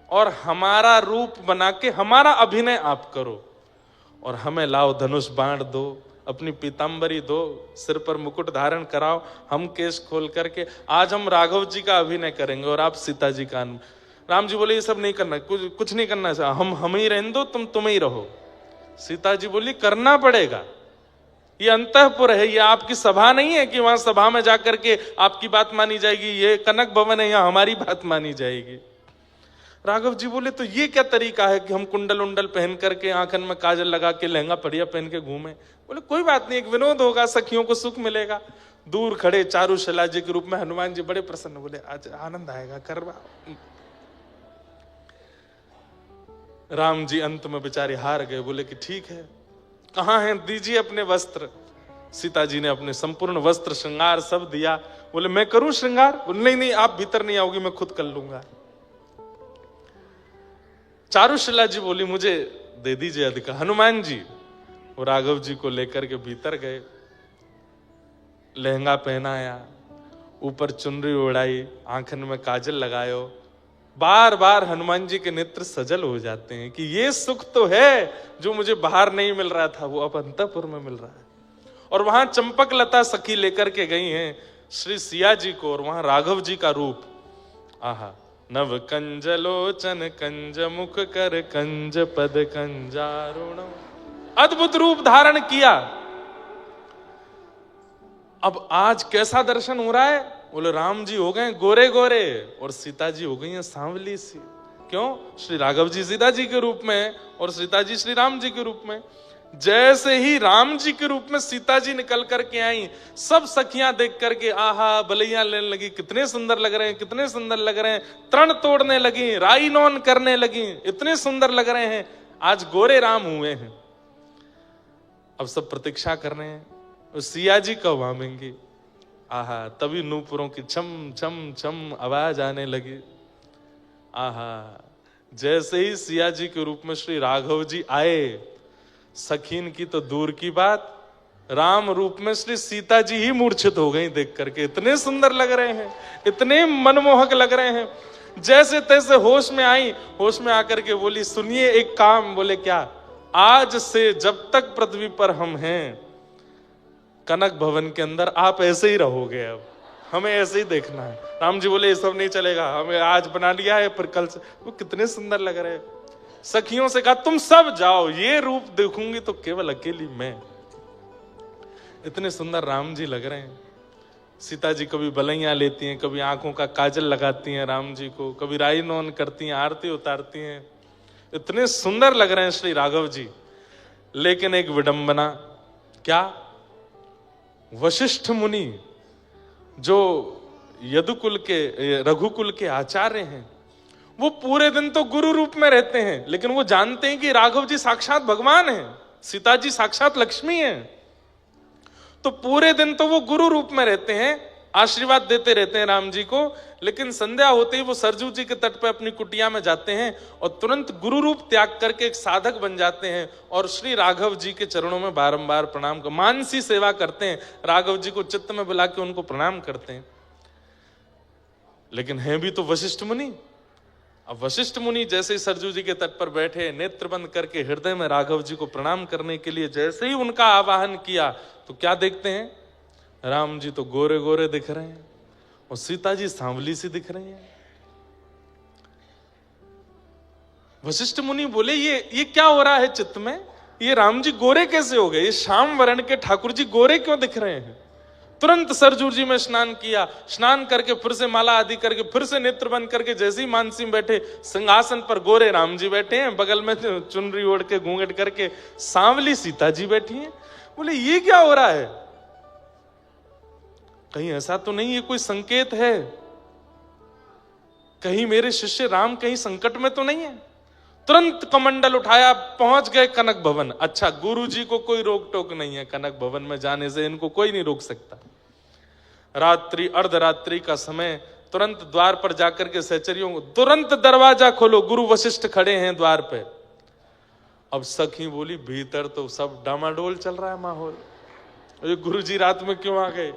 Speaker 1: और हमारा रूप बना के हमारा अभिनय आप करो और हमें लाओ धनुष बाण दो, अपनी पीतांबरी दो, सिर पर मुकुट धारण कराओ, हम केस खोल करके आज हम राघव जी का अभिनय करेंगे और आप सीता जी का। राम जी बोले ये सब नहीं करना, कुछ नहीं करना, हम ही रहने दो, तुम ही रहो। सीता जी बोली करना पड़ेगा, ये अंतःपुर है, ये आपकी सभा नहीं है कि वहां सभा में जाकर के आपकी बात मानी जाएगी। ये कनक भवन है, यहाँ हमारी बात मानी जाएगी। राघव जी बोले तो ये क्या तरीका है कि हम कुंडल उंडल पहन करके, आंखन में काजल लगा के, लहंगा बढ़िया पहन के घूमे। बोले कोई बात नहीं, एक विनोद होगा, सखियों को सुख मिलेगा। दूर खड़े चारुशिला जी के रूप में हनुमान जी बड़े प्रसन्न, बोले आज आनंद आएगा, करवा। राम जी अंत में बेचारे हार गए, बोले कि ठीक है, कहाँ हैं, दीजिए अपने वस्त्र। सीता जी ने अपने संपूर्ण वस्त्र श्रृंगार सब दिया। बोले मैं करूं श्रृंगार। बोले नहीं नहीं, आप भीतर नहीं आओगी, मैं खुद कर लूंगा। चारुशिला जी बोली मुझे दे दीजिए अधिकार। हनुमान जी वो राघव जी को लेकर के भीतर गए, लहंगा पहनाया, ऊपर चुनरी ओढ़ाई, आंखन में काजल लगायो। बार बार हनुमान जी के नेत्र सजल हो जाते हैं कि ये सुख तो है जो मुझे बाहर नहीं मिल रहा था, वो अब अंतःपुर में मिल रहा है। और वहां चंपक लता सखी लेकर के गई हैं श्री सिया जी को, और वहां राघव जी का रूप, आहा नव कंज लोचन कंज मुख कर कंज पद कंजारुण। अद्भुत रूप धारण किया। अब आज कैसा दर्शन हो रहा है? बोले राम जी हो गए गोरे गोरे और सीता जी हो गई हैं सांवली सी। क्यों? श्री राघव जी सीता जी के रूप में और सीता जी श्री राम जी के रूप में। जैसे ही राम जी के रूप में सीता जी निकल करके आई, सब सखियां देख करके आहा बलैया लेने लगी, कितने सुंदर लग रहे हैं, कितने सुंदर लग रहे हैं, तरण तोड़ने लगी, राई नौन करने लगी, इतने सुंदर लग रहे हैं, आज गोरे राम हुए हैं। अब सब प्रतीक्षा कर रहे हैं सिया जी कब आवेंगे। आहा, तभी नूपुरों की छम छम छम आवाज आने लगी। आहा, जैसे ही सिया जी के रूप में श्री राघव जी आए, सखीन की तो दूर की बात, राम रूप में श्री सीता जी ही मूर्छित हो गई देख करके। इतने सुंदर लग रहे हैं, इतने मनमोहक लग रहे हैं। जैसे तैसे होश में आई, होश में आकर के बोली सुनिए एक काम। बोले क्या? आज से जब तक पृथ्वी पर हम हैं कनक भवन के अंदर आप ऐसे ही रहोगे, अब हमें ऐसे ही देखना है। राम जी बोले ये सब नहीं चलेगा, हमें आज बना लिया है पर कल से। वो कितने सुंदर लग रहे हैं। सखियों से कहा तुम सब जाओ, ये रूप देखूंगी तो केवल अकेली मैं। इतने सुंदर राम जी लग रहे हैं। सीता जी कभी बलैया लेती हैं, कभी आंखों का काजल लगाती हैं राम जी को, कभी राई नौन करती हैं, आरती उतारती हैं। इतने सुंदर लग रहे हैं श्री राघव जी। लेकिन एक विडंबना, क्या? वशिष्ठ मुनि जो यदुकुल के रघुकुल के आचार्य हैं, वो पूरे दिन तो गुरु रूप में रहते हैं, लेकिन वो जानते हैं कि राघव जी साक्षात भगवान हैं, सीता जी साक्षात लक्ष्मी हैं। तो पूरे दिन तो वो गुरु रूप में रहते हैं, आशीर्वाद देते रहते हैं राम जी को। लेकिन संध्या होते ही वो सरजू जी के तट पर अपनी कुटिया में जाते हैं और तुरंत गुरु रूप त्याग करके एक साधक बन जाते हैं और श्री राघव जी के चरणों में बारंबार प्रणाम कर मानसी सेवा करते हैं। राघव जी को चित्त में बुला के उनको प्रणाम करते हैं। लेकिन हैं भी तो वशिष्ठ मुनि। अब वशिष्ठ मुनि जैसे ही सरजू जी के तट पर बैठे, नेत्र बंद करके हृदय में राघव जी को प्रणाम करने के लिए जैसे ही उनका आवाहन किया, तो क्या देखते हैं? राम जी तो गोरे गोरे दिख रहे हैं और सीता जी सांवली सी दिख रही हैं। वशिष्ठ मुनि बोले ये क्या हो रहा है चित्त में? ये राम जी गोरे कैसे हो गए? ये श्याम वर्ण के ठाकुर जी गोरे क्यों दिख रहे हैं? तुरंत सरजू जी में स्नान किया, स्नान करके फिर से माला आदि करके फिर से नेत्र बंद करके जैसे ही मानसी में बैठे, सिंहासन पर गोरे राम जी बैठे हैं, बगल में चुनरी ओढ़ के घूंघट करके सांवली सीता जी बैठी हैं। बोले ये क्या हो रहा है? कहीं ऐसा तो नहीं, ये कोई संकेत है? कहीं मेरे शिष्य राम कहीं संकट में तो नहीं है? तुरंत कमंडल उठाया, पहुंच गए कनक भवन। अच्छा, गुरु जी को कोई रोक टोक नहीं है कनक भवन में जाने से, इनको कोई नहीं रोक सकता। रात्रि अर्धरात्रि का समय, तुरंत द्वार पर जाकर के सहचरियों को तुरंत दरवाजा खोलो, गुरु वशिष्ठ खड़े हैं द्वार पे। अब सखी बोली भीतर तो सब डामाडोल चल रहा है माहौल, ये गुरु जी रात में क्यों आ गए?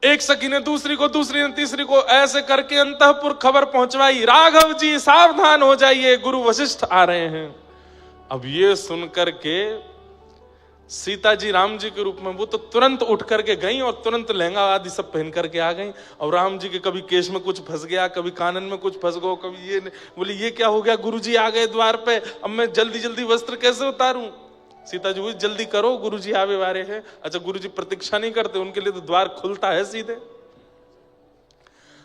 Speaker 1: एक सखी ने दूसरी को, दूसरी ने तीसरी को, ऐसे करके अंतःपुर खबर पहुंचवाई, राघव जी सावधान हो जाइए, गुरु वशिष्ठ आ रहे हैं। अब ये सुनकर के सीता जी राम जी के रूप में वो तो तुरंत उठ करके गई और तुरंत लहंगा आदि सब पहन करके आ गई। और राम जी के कभी केश में कुछ फंस गया, कभी कानन में कुछ फंस गया, कभी ये बोली ये क्या हो गया, गुरुजी आ गए द्वार पे, अब मैं जल्दी जल्दी वस्त्र कैसे उतारूं? सीता जी बोली जल्दी करो, गुरुजी आवे वारे हैं। अच्छा, गुरुजी प्रतीक्षा नहीं करते, उनके लिए तो द्वार खुलता है सीधे।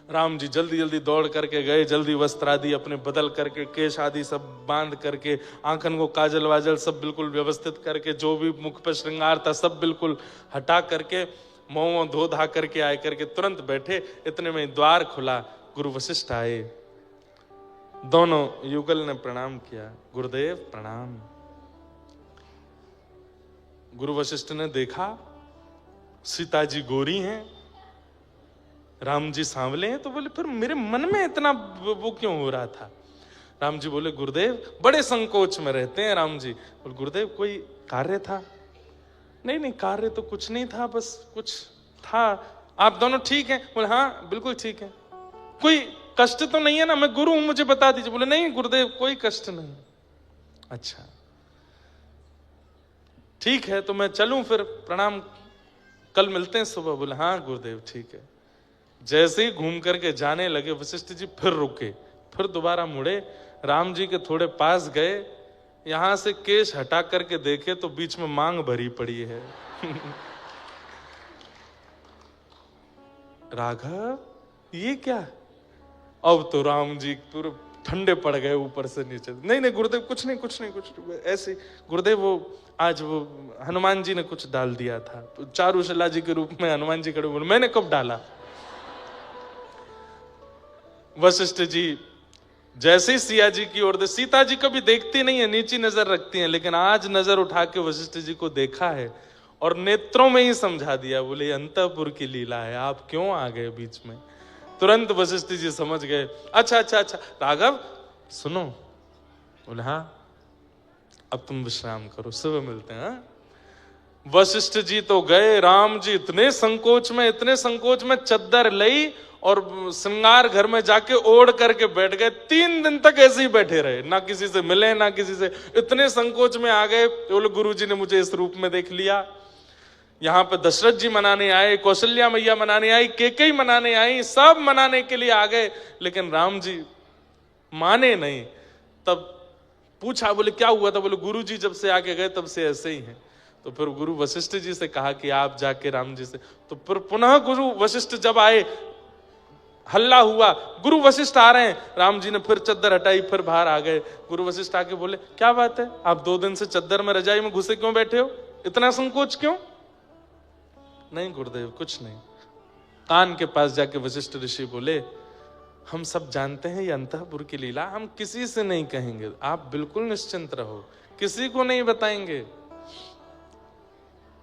Speaker 1: राम जी जल्दी जल्दी दौड़ करके गए, जल्दी वस्त्र आदि अपने बदल करके, केश आदि सब बांध करके, आंखन को काजल वाजल सब बिल्कुल व्यवस्थित करके, जो भी मुख पर श्रृंगार था सब बिल्कुल हटा करके, मुंह धो धा करके आए करके तुरंत बैठे। इतने में द्वार खुला, गुरु वशिष्ठ आए। दोनों युगल ने प्रणाम किया, गुरुदेव प्रणाम। गुरु वशिष्ठ ने देखा सीता जी गोरी हैं, राम जी सांवले हैं, तो बोले फिर मेरे मन में इतना वो क्यों हो रहा था? राम जी बोले गुरुदेव बड़े संकोच में रहते हैं राम जी। बोले गुरुदेव कोई कार्य था? नहीं नहीं, कार्य तो कुछ नहीं था, बस कुछ था। आप दोनों ठीक हैं? बोले हाँ बिल्कुल ठीक है। कोई कष्ट तो नहीं है ना? मैं गुरु हूं, मुझे बता दीजिए। बोले नहीं गुरुदेव कोई कष्ट नहीं। अच्छा ठीक है, तो मैं चलूं फिर? प्रणाम, कल मिलते हैं सुबह। बोले हाँ गुरुदेव ठीक है। जैसे ही घूम करके जाने लगे वशिष्ठ जी फिर रुके, फिर दोबारा मुड़े, राम जी के थोड़े पास गए, यहां से केश हटा करके देखे तो बीच में मांग भरी पड़ी है। राघव ये क्या? अब तो राम जी पूरे ठंडे पड़ गए ऊपर से नीचे। नहीं गुरुदेव कुछ नहीं ऐसे। गुरुदेव वो आज वो हनुमान जी ने कुछ डाल दिया था, चारुशिला जी के रूप में हनुमान जी खड़े बोले, मैंने कब डाला? वशिष्ठ जी जैसे ही सिया जी की ओर, सीता जी कभी देखती नहीं है, नीची नजर रखती हैं, लेकिन आज नजर उठा के वशिष्ठ जी को देखा है और नेत्रों में ही समझा दिया, बोले अंतःपुर की लीला है, आप क्यों आ गए बीच में? तुरंत वशिष्ठ जी समझ गए। अच्छा राघव सुनो। बोले हाँ, अब तुम विश्राम करो, सुबह मिलते हैं। वशिष्ठ जी तो गए, राम जी इतने संकोच में चद्दर लई और श्रृंगार घर में जाके ओढ़ करके बैठ गए। 3 दिन तक ऐसे ही बैठे रहे, ना किसी से मिले ना किसी से, इतने संकोच में आ गए। बोले गुरु जी ने मुझे इस रूप में देख लिया। यहाँ पे दशरथ जी मनाने आए, कौशल्या मैया मनाने आई, केकई मनाने आई, सब मनाने के लिए आ गए, लेकिन राम जी माने नहीं। तब पूछा, बोले क्या हुआ था? बोले गुरु जी जब से आके गए तब से ऐसे ही हैं। तो फिर गुरु वशिष्ठ जी से कहा कि आप जाके राम जी से, तो फिर पुनः गुरु वशिष्ठ जब आए, हल्ला हुआ, गुरु वशिष्ठ आ रहे हैं। राम जी ने फिर चद्दर हटाई, फिर बाहर आ गए। गुरु वशिष्ठ आके बोले क्या बात है, आप 2 दिन से चद्दर में रजाई में घुसे क्यों बैठे हो, इतना संकोच क्यों? नहीं गुरुदेव कुछ नहीं। कान के पास जाके वशिष्ठ ऋषि बोले, हम सब जानते हैं ये अंतःपुर की लीला, हम किसी से नहीं कहेंगे, आप बिल्कुल निश्चिंत रहो, किसी को नहीं बताएंगे।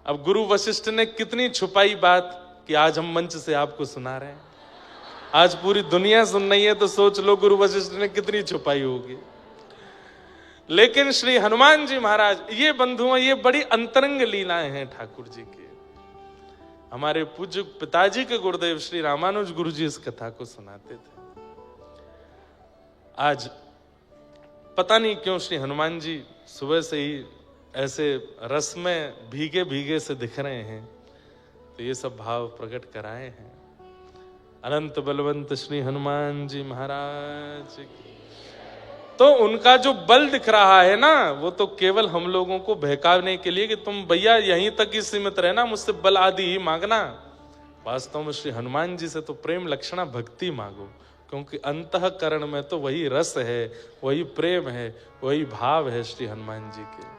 Speaker 1: अब गुरु वशिष्ठ ने कितनी छुपाई बात कि आज हम मंच से आपको सुना रहे हैं, आज पूरी दुनिया सुन रही है, तो सोच लो गुरु वशिष्ठ ने कितनी छुपाई होगी। लेकिन श्री हनुमान जी महाराज, ये बंधुओं, ये बड़ी अंतरंग लीलाएं हैं ठाकुर जी की। हमारे पूज्य पिताजी के गुरुदेव श्री रामानुज गुरु जी इस कथा को सुनाते थे। आज पता नहीं क्यों श्री हनुमान जी सुबह से ही ऐसे रस में भीगे भीगे से दिख रहे हैं, तो ये सब भाव प्रकट कराए हैं। अनंत बलवंत श्री हनुमान जी महाराज की। तो उनका जो बल दिख रहा है ना, वो तो केवल हम लोगों को बहकाने के लिए कि तुम भैया यहीं तक ही सीमित रहना, मुझसे बल आदि ही मांगना। वास्तव में श्री हनुमान जी से तो प्रेम लक्षणा भक्ति मांगो, क्योंकि अंतःकरण में तो वही रस है, वही प्रेम है, वही भाव है श्री हनुमान जी के।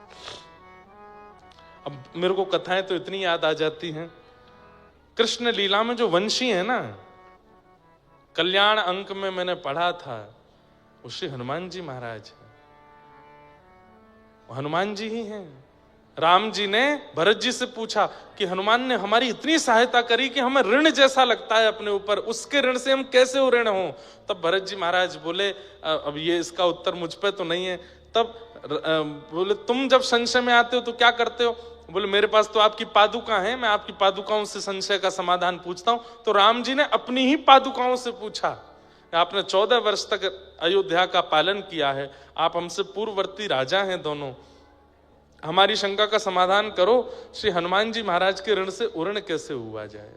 Speaker 1: अब मेरे को कथाएं तो इतनी याद आ जाती हैं। कृष्ण लीला में जो वंशी है ना, कल्याण अंक में मैंने पढ़ा था, वो श्री हनुमान जी महाराज है, हनुमान जी ही हैं। राम जी ने भरत जी से पूछा कि हनुमान ने हमारी इतनी सहायता करी कि हमें ऋण जैसा लगता है अपने ऊपर, उसके ऋण से हम कैसे ऋण हों? तब भरत जी महाराज बोले, अब ये इसका उत्तर मुझ पे तो नहीं है। तब बोले तुम जब संशय में आते हो तो क्या करते हो? बोले मेरे पास तो आपकी पादुका है, मैं आपकी पादुकाओं से संशय का समाधान पूछता हूं। तो राम जी ने अपनी ही पादुकाओं से पूछा, आपने 14 वर्ष तक अयोध्या का पालन किया है, आप हमसे पूर्ववर्ती राजा हैं दोनों, हमारी शंका का समाधान करो, श्री हनुमान जी महाराज के ऋण से ऋण कैसे हुआ जाए।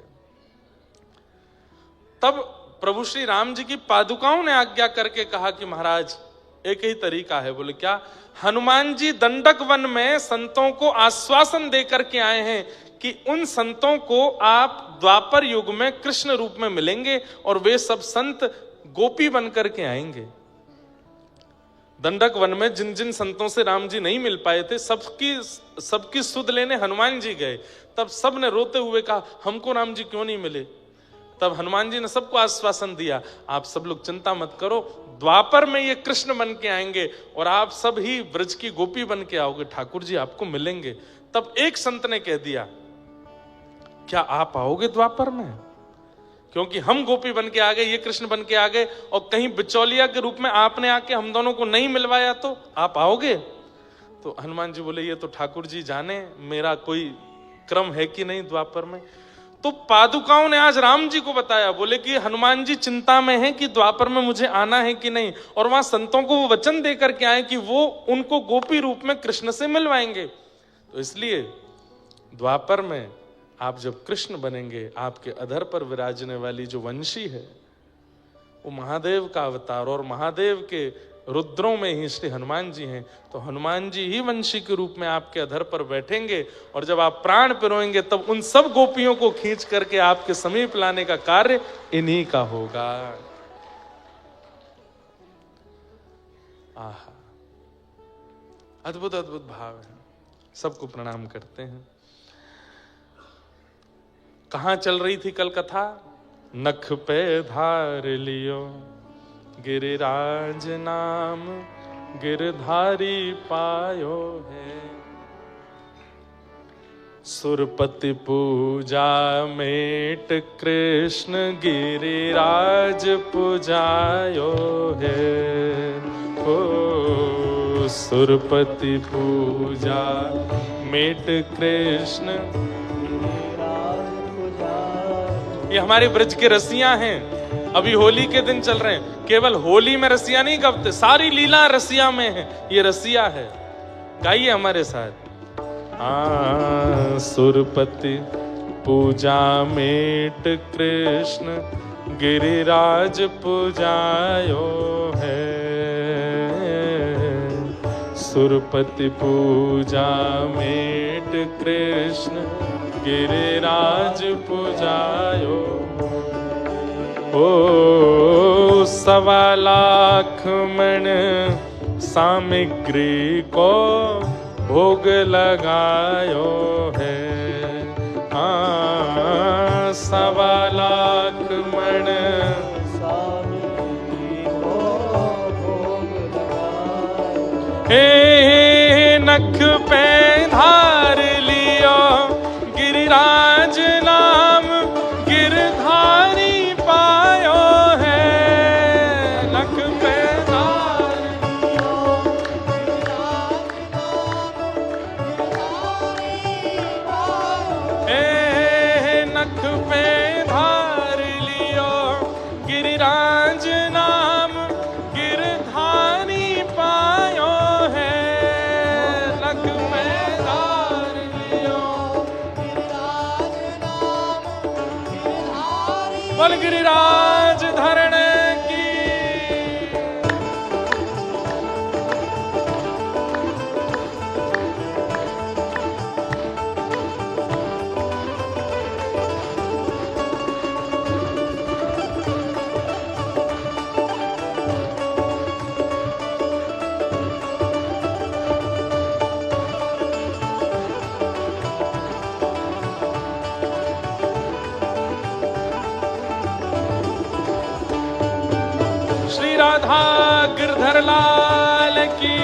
Speaker 1: तब प्रभु श्री राम जी की पादुकाओं ने आज्ञा करके कहा कि महाराज एक ही तरीका है। बोले क्या? हनुमान जी दंडक वन में संतों को आश्वासन देकर के आए हैं कि उन संतों को आप द्वापर युग में कृष्ण रूप में मिलेंगे और वे सब संत गोपी बनकर के आएंगे। दंडक वन में जिन जिन संतों से राम जी नहीं मिल पाए थे, सबकी सुध लेने हनुमान जी गए। तब सब ने रोते हुए कहा हमको राम जी क्यों नहीं मिले? तब हनुमान जी ने सबको आश्वासन दिया, आप सब लोग चिंता मत करो, द्वापर में ये कृष्ण बन के आएंगे और आप सब ही ब्रज की गोपी बन के आओगे, ठाकुर जी आपको मिलेंगे। तब एक संत ने कह दिया, क्या आप आओगे द्वापर में? क्योंकि हम गोपी बन के आ गए, ये कृष्ण बन के आ गए, और कहीं बिचौलिया के रूप में आपने आके हम दोनों को नहीं मिलवाया तो आप आओगे? तो हनुमान जी बोले ये तो ठाकुर जी जाने, मेरा कोई क्रम है कि नहीं द्वापर में। तो पादुकाओं ने आज राम जी को बताया, बोले कि हनुमान जी चिंता में हैं कि द्वापर में मुझे आना है कि नहीं, और वहां संतों को वो वचन दे करके आए कि वो उनको गोपी रूप में कृष्ण से मिलवाएंगे। तो इसलिए द्वापर में आप जब कृष्ण बनेंगे, आपके अधर पर विराजने वाली जो वंशी है वो महादेव का अवतार, और महादेव के रुद्रों में ही श्री हनुमान जी हैं, तो हनुमान जी ही वंशी के रूप में आपके अधर पर बैठेंगे, और जब आप प्राण पिरोएंगे तब उन सब गोपियों को खींच करके आपके समीप लाने का कार्य इन्हीं का होगा। आहा, अद्भुत अद्भुत भाव है। सबको प्रणाम करते हैं। कहां चल रही थी कल कथा? नख पे धार लियो गिरिराज नाम, गिरधारी पायो है। सुरपति पूजा मेट कृष्ण, गिरिराज पूजायो है। ओ सुरपति पूजा मेट कृष्ण, ये हमारे ब्रज के रसिया हैं। अभी होली के दिन चल रहे हैं, केवल होली में रसिया नहीं गवते, सारी लीला रसिया में है। ये रसिया है, गाइए हमारे साथ। सुरपति पूजा मेट कृष्ण, गिरिराज पूजायो है। सुरपति पूजा मेट कृष्ण, गिरिराज पूजायो। ओ 1.25 मण सामग्री को भोग लगायो है। 1.25 मण सामग्री को भोग लगायो। हे नख पे धार लियो गिरिराज नाम, गिरधारी पायो है। नख पे धार लियो गिरिराज नाम, गिरधारी पायो। हे नख पे धार लियो गिरिराज नाम, गिरधारी पायो है। नख पे धार लियो बल गिरिराज धरने की। श्री राधा गिरधर लाल की।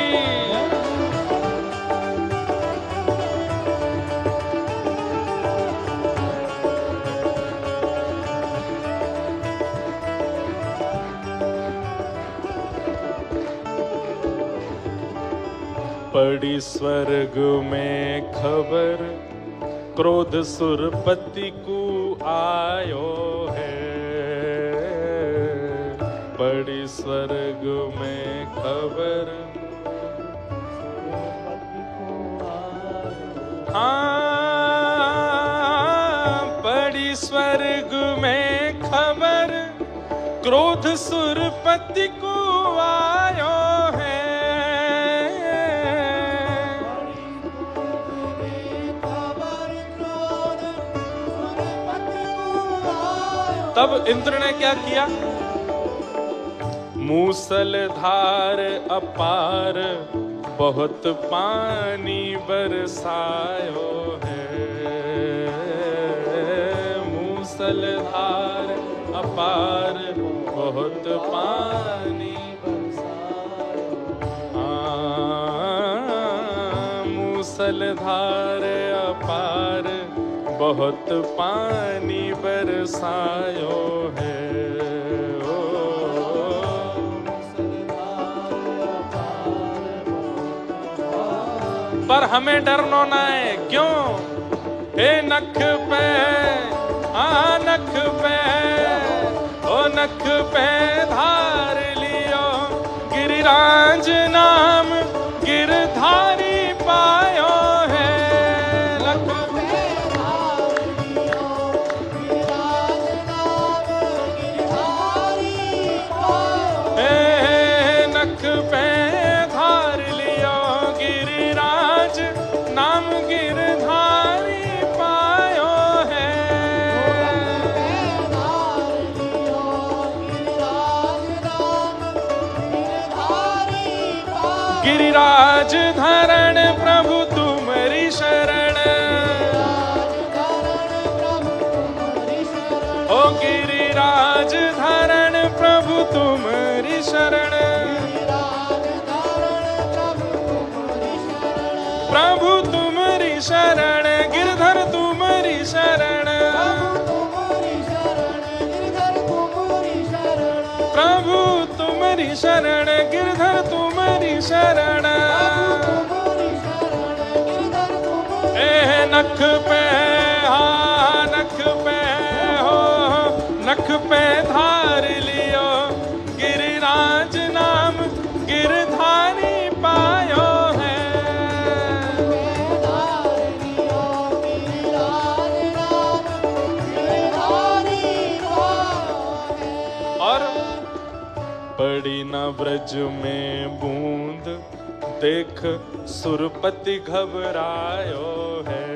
Speaker 1: पड़ी स्वर्ग में खबर, क्रोध सुरपति को आयो है। पड़ी स्वर्ग में खबर, पड़ी स्वर्ग में खबर, क्रोध सुरपति को आयो है। तब इंद्र ने क्या किया? मूसलधार अपार बहुत पानी बरसायो है। मूसलधार अपार बहुत पानी बरसायो। मूसलधार अपार बहुत पानी बरसायो है। पर हमें डरना ना है, क्यों? हे नख पे, नख पे, ओ नख पे धार लियो गिरिराज नाम, गिरधारी पायो है। नख पे धार गिरिराज धारण प्रभु तुम्हारी शरण, प्रभु तुम्हारी शरण, गिरधर तुम्हारी शरण, प्रभु तुम्हारी शरण, गिरधर तुम्हारी शरण। नख पे नख पे हो, नख पे धार लियो गिरिराज नाम, गिरधारी पायो है। और पड़ी न ब्रज में बूंद, देख सुरपति घबरायो है।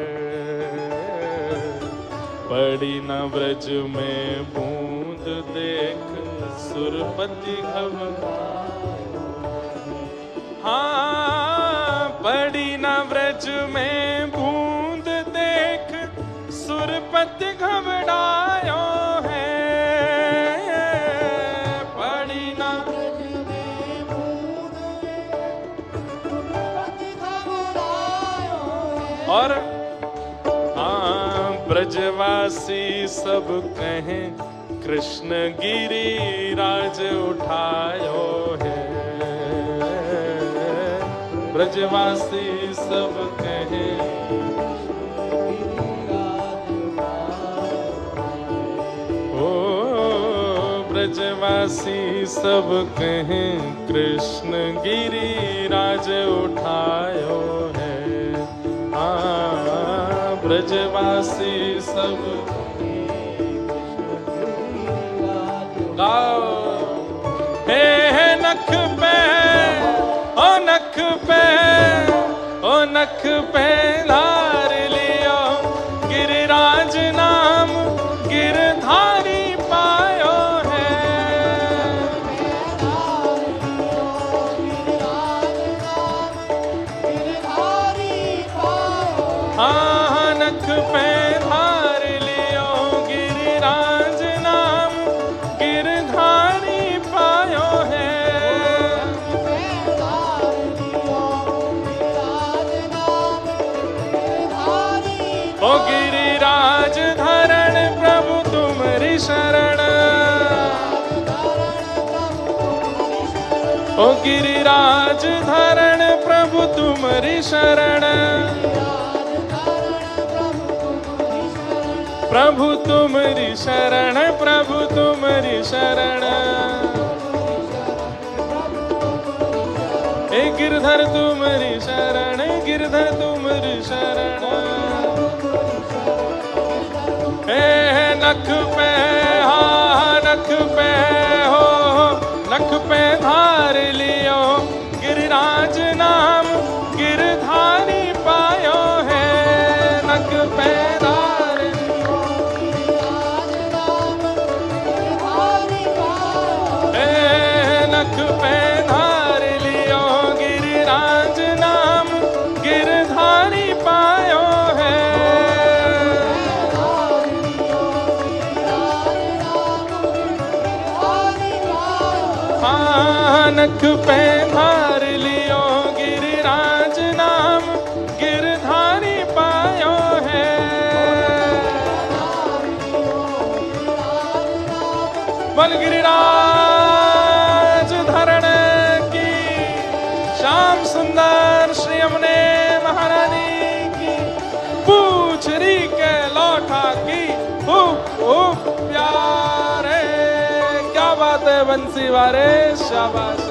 Speaker 1: पड़ी न ब्रज में बूंद, देख सुरपति घबरायो। हाँ, पड़ी न ब्रज में बूंद, देख सुरपति घबरायो है। पड़ी न ब्रज में बूंद, सुरपति घबरायो है। और ब्रजवासी सब कहें कृष्ण गिरिराज उठायो है। ब्रजवासी सब कहें, ओ ब्रजवासी सब कहें कृष्ण गिरिराज उठायो है। ब्रजवासी सब गाओ, हे नख पे ओ नख पे ओ नख पे धार लियो गिरिराज नाम, गिरधारी पायो है। हाँ, नख पे धार लियो गिरिराज नाम, गिरधारी पायो है। ओ गिरिराज धारण प्रभु तुम्हारी शरण, ओ गिरिराज धारण प्रभु तुम्हारी शरण, प्रभु तुम्हारी शरण, प्रभु तुम्हारी शरण। हे गिरधर तुम्हारी शरण, गिरधर तुम्हारी शरण। हे नख पे नख पे हो, नख पे धार लियो गिरिराज नाम, गिरधारी पायो है। नख पे नख पे धार लियो गिरिराज नाम, गिरधारी पायो है। हाँ, नख पे धार लियो गिरिराज नाम, गिरधारी पायो है। बोल गिरिराज धरण की, श्याम सुंदर श्री यमुने महारानी की, पूछरी के लौटा की, प्यारे। क्या बात है बंसी वारे, शाबाश।